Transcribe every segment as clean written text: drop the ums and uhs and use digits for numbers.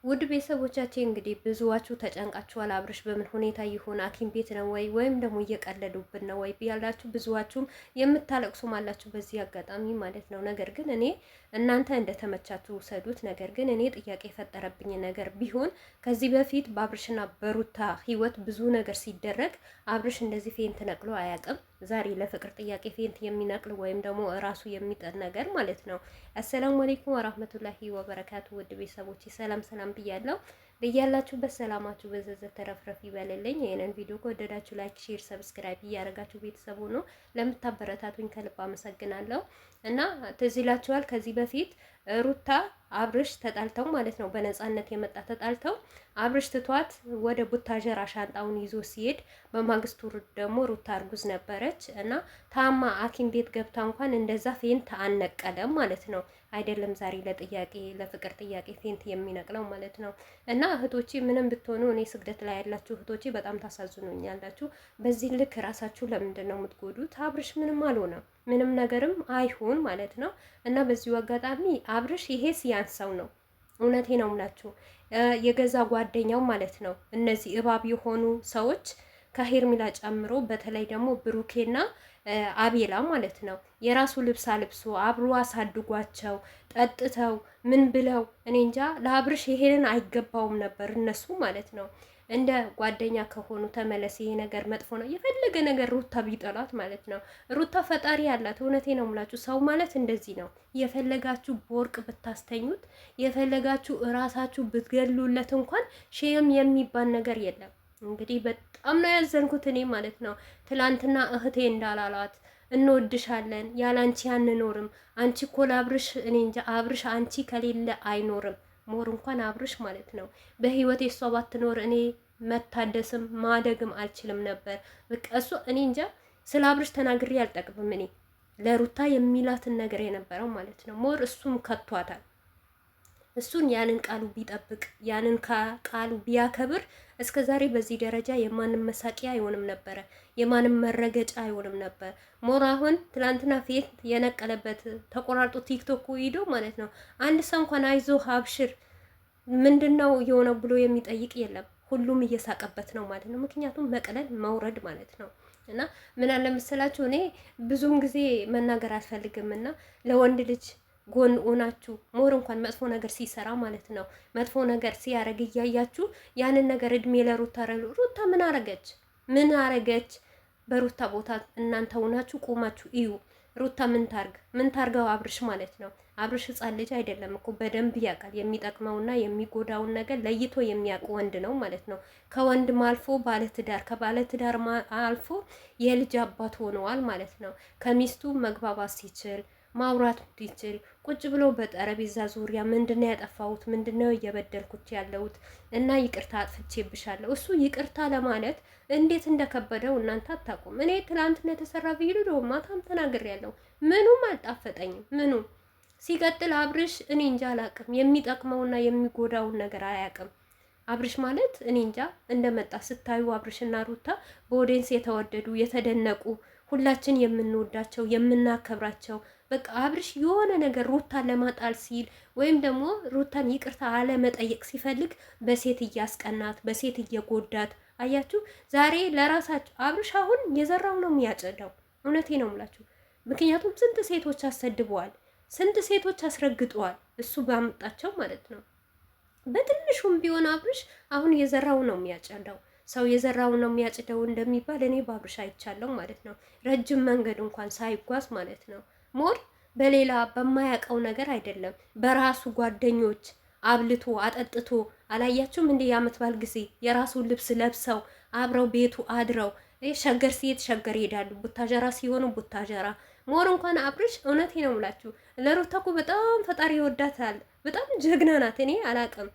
ውድ ቤተሰቦቻችን እንግዲህ ብዙዋችሁ ተጨንቃችኋል። አብርሽ በምን ሁኔታ ይሆን? ሐኪም ቤት ነው ወይም ደግሞ እየቀለዱብን ነው ወይ ያላችሁ ብዙዋችሁም የምታለቅሱም አላችሁ በዚህ አጋጣሚ ማለት ነው። ነገር ግን እኔ እናንተ እንደተመቻችሁ ውሰዱት። ነገር ግን እኔ ጥያቄ የፈጠረብኝ ነገር ቢሆን ከዚህ በፊት በአብርሽና በሩታ ህይወት ብዙ ነገር ሲደረግ አብርሽ እንደዚህ ፌንት ነቅሎ አያውቅም። ዛሬ ለፍቅር ጥያቄ ፌንት የሚነቅል ወይም ደግሞ ራሱ የሚጠል ነገር ማለት ነው። አሰላሙ አለይኩም ወራህመቱላሂ ወበረካቱ። ውድ ቤተሰቦች ሰላም ሰላም ብያለሁ። በያላችሁበት ሰላማችሁ በዘዘት ተረፍረፍ ይበልልኝ። ይሄንን ቪዲዮ ከወደዳችሁ ላይክ፣ ሼር፣ ሰብስክራይብ እያደረጋችሁ ቤተሰቡ ነው ለምታበረታቱኝ ከልብ አመሰግናለሁ። እና ትዝ ይላችኋል ከዚህ በፊት ሩታ አብርሽ ተጣልተው ማለት ነው በነፃነት የመጣ ተጣልተው አብርሽ ትቷት ወደ ቡታጀራ ሻንጣውን ይዞ ሲሄድ በማግስቱ ደግሞ ሩታ እርጉዝ ነበረች እና ታማ ሐኪም ቤት ገብታ እንኳን እንደዛ ፌንት አልነቀለም ማለት ነው። አይደለም ዛሬ ለጥያቄ ለፍቅር ጥያቄ ፌንት የሚነቅለው ማለት ነው። እና እህቶቼ ምንም ብትሆኑ እኔ ስግደት ላይ ያላችሁ እህቶቼ በጣም ታሳዝኑኛላችሁ። በዚህ ልክ ራሳችሁ ለምንድን ነው የምትጎዱት? አብርሽ ምንም አልሆነም፣ ምንም ነገርም አይሁን ማለት ነው። እና በዚሁ አጋጣሚ አብርሽ ይሄ ሲያንሰው ነው። እውነቴ ነው የምላችሁ የገዛ ጓደኛው ማለት ነው እነዚህ እባብ የሆኑ ሰዎች ከሄርሚላ ጨምሮ በተለይ ደግሞ ብሩኬና አቤላ ማለት ነው የራሱ ልብስ አልብሶ አብሮ አሳድጓቸው ጠጥተው ምን ብለው እኔ እንጃ። ለአብርሽ ይሄንን አይገባውም ነበር እነሱ ማለት ነው። እንደ ጓደኛ ከሆኑ ተመለስ፣ ይሄ ነገር መጥፎ ነው። የፈለገ ነገር ሩታ ቢጠላት ማለት ነው። ሩታ ፈጣሪ ያላት እውነቴ ነው የምላችሁ። ሰው ማለት እንደዚህ ነው። የፈለጋችሁ በወርቅ ብታስተኙት፣ የፈለጋችሁ እራሳችሁ ብትገሉለት እንኳን ሼም የሚባል ነገር የለም። እንግዲህ በጣም ነው ያዘንኩት እኔ ማለት ነው። ትላንትና እህቴ እንዳላላት እንወድሻለን፣ ያላንቺ አንኖርም፣ አንቺ እኮ ለአብርሽ እኔ እንጃ አብርሽ አንቺ ከሌለ አይኖርም። ሞር እንኳን አብርሽ ማለት ነው በህይወቴ እሷ ባትኖር እኔ መታደስም ማደግም አልችልም ነበር። በቃ እሱ እኔ እንጃ ስለ አብርሽ ተናግሬ አልጠቅምም። እኔ ለሩታ የሚላትን ነገር የነበረው ማለት ነው ሞር እሱም ከቷታል። እሱን ያንን ቃሉ ቢጠብቅ ያንን ቃሉ ቢያከብር እስከ ዛሬ በዚህ ደረጃ የማንም መሳቂያ አይሆንም ነበረ፣ የማንም መረገጫ አይሆንም ነበር። ሞር አሁን ትላንትና ፌት የነቀለበት ተቆራርጦ ቲክቶክ ሂዶ ማለት ነው አንድ ሰው እንኳን አይዞህ አብሽር ምንድነው የሆነው ብሎ የሚጠይቅ የለም። ሁሉም እየሳቀበት ነው ማለት ነው። ምክንያቱም መቅለል መውረድ ማለት ነው። እና ምን አለ መሰላችሁ እኔ ብዙም ጊዜ መናገር አልፈልግም እና ለወንድ ልጅ ጎን ሆናችሁ ሞር እንኳን መጥፎ ነገር ሲሰራ ማለት ነው መጥፎ ነገር ሲያረግ እያያችሁ ያንን ነገር እድሜ ለሩታ ሩታ ምን አረገች? ምን አረገች? በሩታ ቦታ እናንተ ሆናችሁ ቆማችሁ እዩ። ሩታ ምን ታርግ? ምን ታርገው? አብርሽ ማለት ነው። አብርሽ ሕፃን ልጅ አይደለም እኮ በደንብ ያውቃል። የሚጠቅመውና የሚጎዳውን ነገር ለይቶ የሚያውቅ ወንድ ነው ማለት ነው። ከወንድም አልፎ ባለትዳር፣ ከባለትዳር አልፎ የልጅ አባት ሆነዋል ማለት ነው። ከሚስቱ መግባባት ሲችል ማውራት እንዲችል ቁጭ ብሎ በጠረጴዛ ዙሪያ ምንድነው ያጠፋሁት፣ ምንድነው እየበደልኩት ያለሁት እና ይቅርታ አጥፍቼብሻለሁ። እሱ ይቅርታ ለማለት እንዴት እንደከበደው እናንተ አታውቁም። እኔ ትላንትና የተሰራ ቪዲዮ ማታም ተናግሬያለሁ። ምኑም አልጣፈጠኝም። ምኑም ሲቀጥል አብርሽ እኔ እንጃ አላውቅም። የሚጠቅመውና የሚጎዳውን ነገር አያውቅም። አብርሽ ማለት እኔ እንጃ እንደመጣ ስታዩ አብርሽና ሩታ በኦዲየንስ የተወደዱ የተደነቁ ሁላችን የምንወዳቸው የምናከብራቸው በቃ አብርሽ የሆነ ነገር ሩታን ለማጣል ሲል ወይም ደግሞ ሩታን ይቅርታ አለመጠየቅ ሲፈልግ በሴት እያስቀናት በሴት እየጎዳት አያችሁ። ዛሬ ለራሳችሁ አብርሽ አሁን የዘራው ነው የሚያጨደው። እውነቴ ነው የምላችሁ። ምክንያቱም ስንት ሴቶች አሰድበዋል፣ ስንት ሴቶች አስረግጠዋል እሱ ባመጣቸው ማለት ነው። በትንሹም ቢሆን አብርሽ አሁን የዘራው ነው የሚያጨደው። ሰው የዘራው ነው የሚያጭደው እንደሚባል እኔ በአብርሽ አይቻለሁ ማለት ነው። ረጅም መንገድ እንኳን ሳይጓዝ ማለት ነው። ሞር በሌላ በማያውቀው ነገር አይደለም፣ በራሱ ጓደኞች አብልቶ አጠጥቶ አላያችሁም እንዴ? የዓመት በዓል ጊዜ የራሱን ልብስ ለብሰው አብረው ቤቱ አድረው ሸገር ሲሄድ ሸገር ይሄዳሉ፣ ቡታጀራ ሲሆኑ ቡታጀራ። ሞር እንኳን አብርሽ እውነቴ ነው የምላችሁ ለሩታ እኮ በጣም ፈጣሪ ይወዳታል። በጣም ጀግና ናት። እኔ አላቅም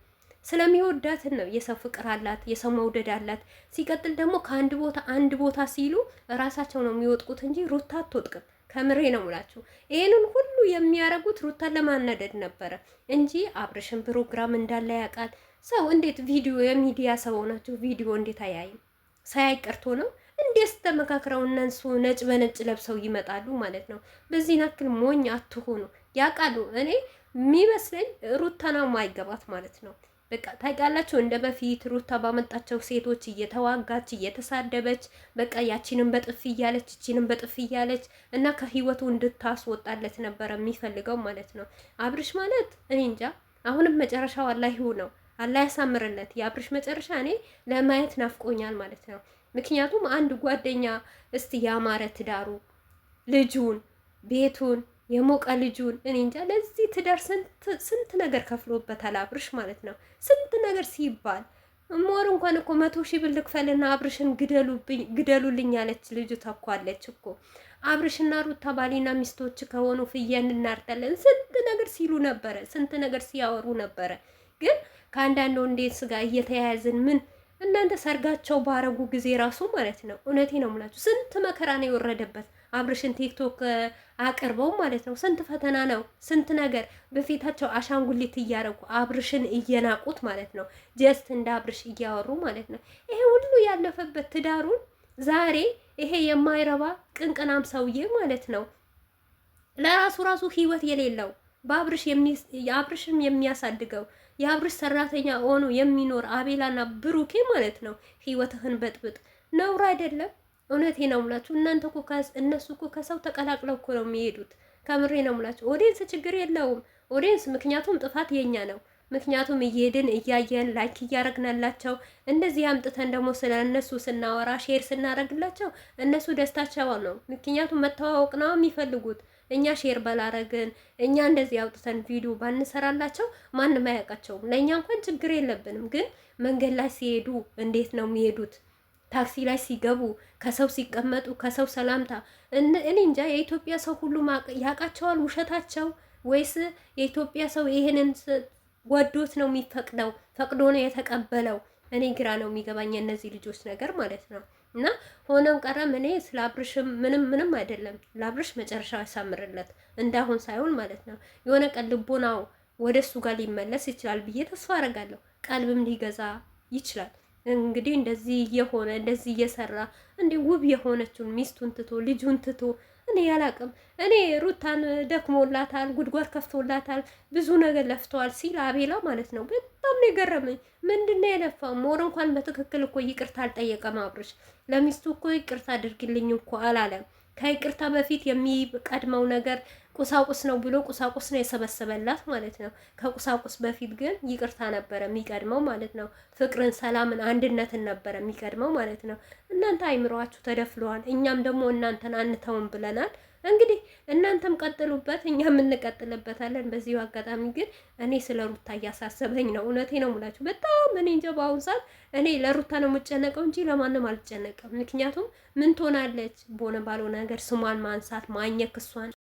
ስለሚወዳትን ነው። የሰው ፍቅር አላት፣ የሰው መውደድ አላት። ሲቀጥል ደግሞ ከአንድ ቦታ አንድ ቦታ ሲሉ ራሳቸው ነው የሚወጥቁት እንጂ ሩታ አትወጥቅም። ከምሬ ነው ሙላችሁ። ይሄንን ሁሉ የሚያረጉት ሩታን ለማናደድ ነበረ እንጂ አብርሽን ፕሮግራም እንዳለ ያውቃል። ሰው እንዴት ቪዲዮ የሚዲያ ሰው ሆናችሁ ቪዲዮ እንዴት አያይም? ሳያይ ቀርቶ ነው እንዴት ተመካክረው እነሱ ነጭ በነጭ ለብሰው ይመጣሉ ማለት ነው። በዚህ ናክል ሞኝ አትሆኑ። ያውቃሉ። እኔ የሚመስለኝ ሩታና ማይገባት ማለት ነው። በቃ ታውቃላችሁ፣ እንደ በፊት ሩታ ባመጣቸው ሴቶች እየተዋጋች እየተሳደበች በቃ ያቺንም በጥፊ እያለች እቺንም በጥፊ እያለች እና ከህይወቱ እንድታስወጣለት ነበረ የሚፈልገው ማለት ነው። አብርሽ ማለት እኔ እንጃ። አሁንም መጨረሻው አላህ ይሁነው፣ አላህ ያሳምርለት። የአብርሽ መጨረሻ እኔ ለማየት ናፍቆኛል ማለት ነው። ምክንያቱም አንድ ጓደኛ እስቲ ያማረ ትዳሩ ልጁን ቤቱን የሞቀ ልጁን እኔ እንጃ ለዚህ ትዳር ስንት ነገር ከፍሎበታል አብርሽ ማለት ነው። ስንት ነገር ሲባል ሞር እንኳን እኮ 100,000 ብር ልክፈልና አብርሽን ግደሉልኝ ያለች ልጁ ተኳለች እኮ። አብርሽና ሩታ ባሊና ሚስቶች ከሆኑ ፍየል እናርዳለን ስንት ነገር ሲሉ ነበረ፣ ስንት ነገር ሲያወሩ ነበረ። ግን ከአንዳንድ ወንዴስ ጋር እየተያያዝን ምን እናንተ ሰርጋቸው ባረጉ ጊዜ ራሱ ማለት ነው። እውነቴ ነው የምላችሁ ስንት መከራ ነው የወረደበት አብርሽን ቲክቶክ አቅርበው ማለት ነው። ስንት ፈተና ነው ስንት ነገር በፊታቸው አሻንጉሊት እያረጉ አብርሽን እየናቁት ማለት ነው። ጀስት እንደ አብርሽ እያወሩ ማለት ነው። ይሄ ሁሉ ያለፈበት ትዳሩን ዛሬ ይሄ የማይረባ ቅንቅናም ሰውዬ ማለት ነው ለራሱ ህይወት የሌለው የአብርሽም የሚያሳድገው የአብርሽ ሰራተኛ ሆኖ የሚኖር አቤላና ብሩኬ ማለት ነው። ህይወትህን በጥብጥ ነውር አይደለም። እውነቴ ነው የምላችሁ። እናንተ እኮ እነሱ እኮ ከሰው ተቀላቅለው እኮ ነው የሚሄዱት። ከምሬ ነው የምላችሁ። ኦዲየንስ ችግር የለውም ኦዲየንስ፣ ምክንያቱም ጥፋት የኛ ነው። ምክንያቱም እየሄድን እያየን ላይክ እያረግናላቸው እንደዚህ አምጥተን ደግሞ ስለ እነሱ ስናወራ ሼር ስናረግላቸው እነሱ ደስታቸው ነው። ምክንያቱም መተዋወቅ ነው የሚፈልጉት። እኛ ሼር ባላረግን እኛ እንደዚህ አውጥተን ቪዲዮ ባንሰራላቸው ማንም አያውቃቸውም። ለእኛ እንኳን ችግር የለብንም። ግን መንገድ ላይ ሲሄዱ እንዴት ነው የሚሄዱት? ታክሲ ላይ ሲገቡ ከሰው ሲቀመጡ ከሰው ሰላምታ እኔ እንጃ። የኢትዮጵያ ሰው ሁሉ ያውቃቸዋል ውሸታቸው ወይስ የኢትዮጵያ ሰው ይሄንን ወዶት ነው የሚፈቅደው? ፈቅዶ ነው የተቀበለው? እኔ ግራ ነው የሚገባኝ እነዚህ ልጆች ነገር ማለት ነው። እና ሆነም ቀረም እኔ ስለ አብርሽም ምንም አይደለም። ለአብርሽ መጨረሻው ያሳምርለት እንዳሁን ሳይሆን ማለት ነው። የሆነ ቀን ልቦናው ወደ እሱ ጋር ሊመለስ ይችላል ብዬ ተስፋ አደርጋለሁ። ቀልብም ሊገዛ ይችላል። እንግዲህ እንደዚህ እየሆነ እንደዚህ እየሰራ እንዴ ውብ የሆነችውን ሚስቱን ትቶ ልጁን ትቶ እኔ ያላቅም። እኔ ሩታን ደክሞላታል፣ ጉድጓድ ከፍቶላታል፣ ብዙ ነገር ለፍተዋል ሲል አቤላ ማለት ነው። በጣም ነው የገረመኝ። ምንድነው የለፋው? ሞር እንኳን በትክክል እኮ ይቅርታ አልጠየቀም አብርሽ። ለሚስቱ እኮ ይቅርታ አድርግልኝ እኮ አላለም። ከይቅርታ በፊት የሚቀድመው ነገር ቁሳቁስ ነው ብሎ ቁሳቁስ ነው የሰበሰበላት ማለት ነው። ከቁሳቁስ በፊት ግን ይቅርታ ነበረ የሚቀድመው ማለት ነው። ፍቅርን፣ ሰላምን፣ አንድነትን ነበረ የሚቀድመው ማለት ነው። እናንተ አይምሯችሁ ተደፍለዋል። እኛም ደግሞ እናንተን አንተውም ብለናል። እንግዲህ እናንተም ቀጥሉበት፣ እኛም እንቀጥልበታለን። በዚሁ አጋጣሚ ግን እኔ ስለ ሩታ እያሳሰበኝ ነው። እውነቴ ነው የምላችሁ። በጣም እኔ እንጃ በአሁኑ ሰዓት እኔ ለሩታ ነው የምጨነቀው እንጂ ለማንም አልጨነቅም። ምክንያቱም ምን ትሆናለች በሆነ ባልሆነ ነገር ስሟን ማንሳት ማኘክ እሷን